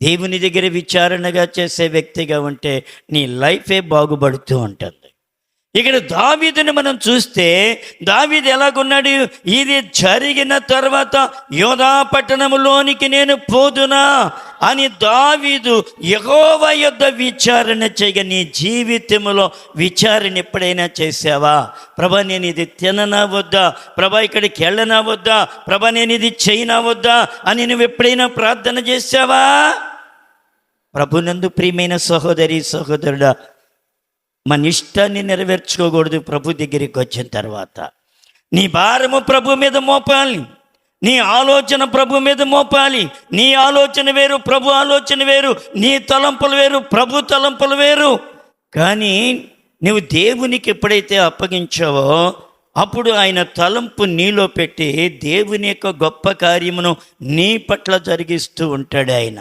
దేవుని దగ్గర విచారణగా చేసే వ్యక్తిగా ఉంటే నీ లైఫే బాగుపడుతూ ఉంటుంది. ఇక్కడ దావీదుని మనం చూస్తే దావీదు ఎలాగున్నాడు? ఇది జరిగిన తర్వాత యోధా పట్టణములోనికి నేను పోదునా అని దావీదు యెహోవా యొద్ద విచారణ చేయగా, నీ జీవితంలో విచారణ ఎప్పుడైనా చేసావా? ప్రభా నేను ఇది తిననా వద్దా, ప్రభా ఇక్కడికి వెళ్ళనా వద్దా, ప్రభా నేను ఇది చేయనా వద్దా అని నువ్వు ఎప్పుడైనా ప్రార్థన చేసావా? ప్రభునందు ప్రియమైన సహోదరి సహోదరుడా, మన ఇష్టాన్ని నెరవేర్చుకోకూడదు. ప్రభు దగ్గరికి వచ్చిన తర్వాత నీ భారము ప్రభు మీద మోపాలి, నీ ఆలోచన ప్రభు మీద మోపాలి. నీ ఆలోచన వేరు, ప్రభు ఆలోచన వేరు. నీ తలంపులు వేరు, ప్రభు తలంపులు వేరు. కానీ నువ్వు దేవునికి ఎప్పుడైతే అప్పగించావో అప్పుడు ఆయన తలంపు నీలో పెట్టి దేవుని యొక్క గొప్ప కార్యమును నీ పట్ల జరిగిస్తూ ఉంటాడు ఆయన.